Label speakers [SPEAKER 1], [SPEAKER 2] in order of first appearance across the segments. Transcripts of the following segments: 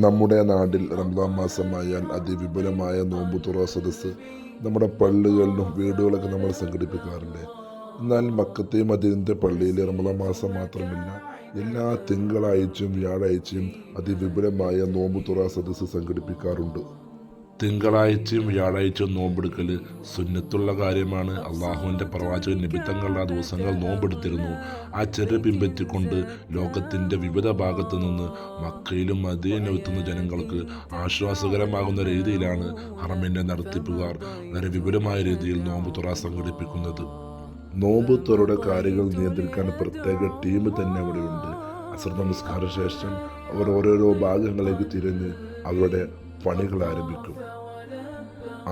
[SPEAKER 1] നമ്മുടെ നാട്ടിൽ റംസാൻ മാസമായാൽ അതിവിപുലമായ നോമ്പുതുറ സദസ്സ് നമ്മുടെ പള്ളികളിലും വീടുകളൊക്കെ നമ്മൾ സംഘടിപ്പിക്കാറുണ്ട്. എന്നാൽ മക്കത്തെയും മദീനത്തെ പള്ളിയിൽ റമദാൻ മാസം മാത്രമല്ല, എല്ലാ തിങ്കളാഴ്ചയും വ്യാഴാഴ്ചയും അതിവിപുലമായ നോമ്പുതുറ സദസ്സ് സംഘടിപ്പിക്കാറുണ്ട്. തിങ്കളാഴ്ചയും വ്യാഴാഴ്ചയും നോമ്പെടുക്കൽ സുന്നത്തുള്ള കാര്യമാണ്. അള്ളാഹുവിൻ്റെ പ്രവാചകൻ നബിത്തങ്ങൾ ആ ദിവസങ്ങൾ നോമ്പെടുത്തിരുന്നു. ആ ചെറു പിൻപറ്റിക്കൊണ്ട് ലോകത്തിൻ്റെ വിവിധ ഭാഗത്തു നിന്ന് മക്കയിലും മദീനയിലും എത്തുന്ന ജനങ്ങൾക്ക് ആശ്വാസകരമാകുന്ന രീതിയിലാണ് ഹറമിൻ്റെ നടത്തിപ്പുകാർ വളരെ വിപുലമായ രീതിയിൽ നോമ്പ് തുറ സംഘടിപ്പിക്കുന്നത്. നോമ്പ് തുറയുടെ കാര്യങ്ങൾ നിയന്ത്രിക്കാൻ പ്രത്യേക ടീം തന്നെ അവിടെയുണ്ട്. അസ്ർ നമസ്കാര ശേഷം അവർ ഓരോരോ ഭാഗങ്ങളിലേക്ക് തിരിഞ്ഞ് അവരുടെ പണികൾ ആരംഭിക്കും.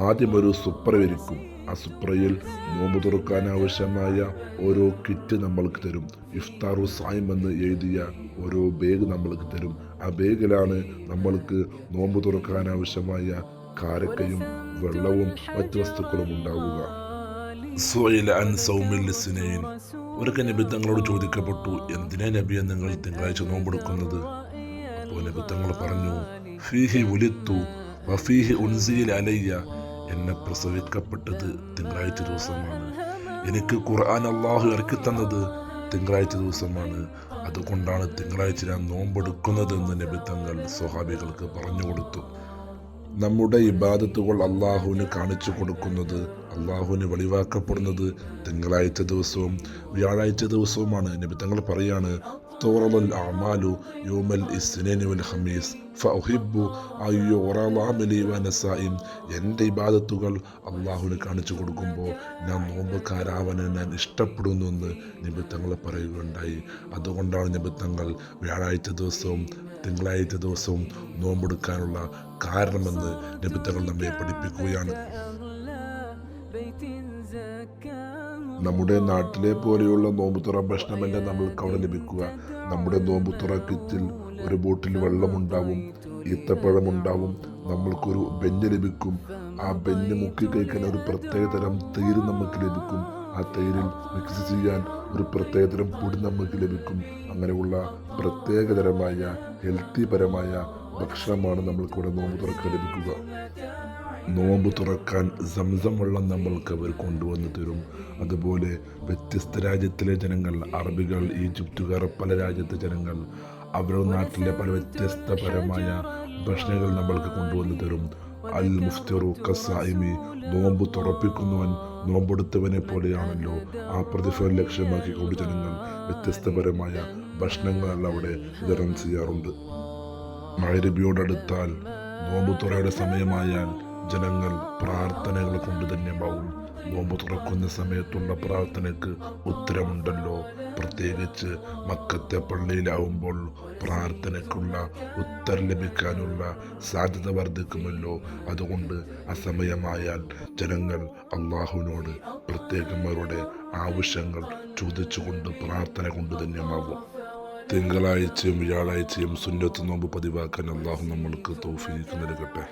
[SPEAKER 1] ആദ്യം ഒരു സുപ്ര വിരിക്കും. ആ സുപ്രയിൽ നോമ്പ് തുറക്കാൻ ആവശ്യമായ ഓരോ കിറ്റ് നമ്മൾക്ക് തരും. ഇഫ്താറു സായിം എന്ന് എഴുതിയ ഓരോ ബാഗ് നമ്മൾക്ക് തരും. ആ ബാഗിലാണ് നമ്മൾക്ക് നോമ്പ് തുറക്കാൻ ആവശ്യമായ കാരക്കയും വെള്ളവും മറ്റു വസ്തുക്കളും ഉണ്ടാവുക. ഒരിക്കൽ നബി തങ്ങളോട് ചോദിക്കപ്പെട്ടു, എന്തിനാ നബിയെ നിങ്ങൾ തിങ്കളാഴ്ച നോമ്പെടുക്കുന്നത്? അപ്പോൾ നബി തങ്ങൾ പറഞ്ഞു, ഫീഹി ഉലിത്തു വഫീഹി ഉൻസില അലയ്യ, എന്നെ പ്രസവിക്കപ്പെട്ടത് തിങ്കളാഴ്ച ദിവസമാണ്. എനിക്ക് ഖുർആൻ അള്ളാഹു ഇറക്കി തന്നത് തിങ്കളാഴ്ച ദിവസമാണ്. അതുകൊണ്ടാണ് തിങ്കളാഴ്ച ഞാൻ നോമ്പെടുക്കുന്നത് എന്ന് നബി തങ്ങൾ സ്വഹാബികൾക്ക് പറഞ്ഞു കൊടുത്തു. നമ്മുടെ ഇബാദത്തുകൾ അള്ളാഹുവിന് കാണിച്ചു കൊടുക്കുന്നത്, അള്ളാഹുവിന് വെളിവാക്കപ്പെടുന്നത് തിങ്കളാഴ്ച ദിവസവും വ്യാഴാഴ്ച ദിവസവുമാണ്. നബി തങ്ങൾ പറയാണ്, തുറൽ അഅമാലു യൗമൽ ഇസ്നൈനി വൽ ഖമീസ് ഫഉഹിബ്ബു അയ്യുറള അമലി വഅന സായിം. എൻ്റെ ഇബാദത്തുകൾ അള്ളാഹുവിന് കാണിച്ചു കൊടുക്കുമ്പോൾ ഞാൻ നോമ്പുകാരാവാൻ ഞാൻ ഇഷ്ടപ്പെടുന്നു എന്ന് നബി തങ്ങൾ പറയുകയുണ്ടായി. അതുകൊണ്ടാണ് നബി തങ്ങൾ വ്യാഴാഴ്ച ദിവസവും തിങ്കളാഴ്ച ദിവസവും നോമ്പെടുക്കാനുള്ള കാരണമെന്ന് നബി തങ്ങൾ നമ്മെ പഠിപ്പിക്കുകയാണ്. നമ്മുടെ നാട്ടിലെ പോലെയുള്ള നോമ്പുതുറ ഭക്ഷണമല്ല നമ്മൾക്ക് അവിടെ ലഭിക്കുക. നമ്മുടെ നോമ്പുതുറ കിറ്റിൽ ഒരു ബോട്ടിൽ വെള്ളമുണ്ടാവും, ഈത്തപ്പഴമുണ്ടാവും, നമ്മൾക്കൊരു ബെഞ്ച് ലഭിക്കും. ആ ബെഞ്ച് മുക്കി കഴിക്കാൻ ഒരു പ്രത്യേകതരം തൈര് നമുക്ക് ലഭിക്കും. ആ തൈരിൽ മിക്സ് ചെയ്യാൻ ഒരു പ്രത്യേകതരം പൊടി നമുക്ക് ലഭിക്കും. അങ്ങനെയുള്ള പ്രത്യേകതരമായ ഹെൽത്തി പരമായ ഭക്ഷണമാണ് നമ്മൾക്കിവിടെ നോമ്പ് തുറക്കാൻ ലഭിക്കുക. നോമ്പ് തുറക്കാൻ സംസം വെള്ളം നമ്മൾക്ക് അവർ കൊണ്ടുവന്ന് തരും. അതുപോലെ വ്യത്യസ്ത രാജ്യത്തിലെ ജനങ്ങൾ, അറബികൾ, ഈജിപ്തുകാർ, പല രാജ്യത്തെ ജനങ്ങൾ അവരുടെ നാട്ടിലെ പല വ്യത്യസ്തപരമായ ഭക്ഷണങ്ങൾ നമ്മൾക്ക് കൊണ്ടുവന്ന് തരും. അൽ മുഫ്തിറു കസ്സായിമി, നോമ്പ് തുറപ്പിക്കുന്നവൻ നോമ്പെടുത്തവനെ പോലെയാണല്ലോ. ആ പ്രതിഫലം ലക്ഷ്യമാക്കിക്കൊണ്ട് ജനങ്ങൾ വ്യത്യസ്തപരമായ ഭക്ഷണങ്ങളെല്ലാം അവിടെ വിതരണം ചെയ്യാറുണ്ട്. മഗ്‌രിബിയോടടുത്താൽ നോമ്പ് തുറയുടെ സമയമായാൽ ജനങ്ങൾ പ്രാർത്ഥനകൾ കൊണ്ട് ധന്യമാവും. നോമ്പ് തുറക്കുന്ന സമയത്തുള്ള പ്രാർത്ഥനയ്ക്ക് ഉത്തരമുണ്ടല്ലോ. പ്രത്യേകിച്ച് മക്കത്തെ പള്ളിയിലാവുമ്പോൾ പ്രാർത്ഥനയ്ക്കുള്ള ഉത്തരം ലഭിക്കാനുള്ള സാധ്യത വർദ്ധിക്കുമല്ലോ. അതുകൊണ്ട് അസമയമായാൽ ജനങ്ങൾ അള്ളാഹുവിനോട് പ്രത്യേകം അവരുടെ ആവശ്യങ്ങൾ ചോദിച്ചുകൊണ്ട് പ്രാർത്ഥന കൊണ്ട് ധന്യമാകും. തിങ്കളാഴ്ചയും വ്യാഴാഴ്ചയും സുന്നത്ത് നോമ്പ് പതിവാക്കാൻ അള്ളാഹു നമ്മൾക്ക് തൗഫീഖ് നൽകട്ടെ.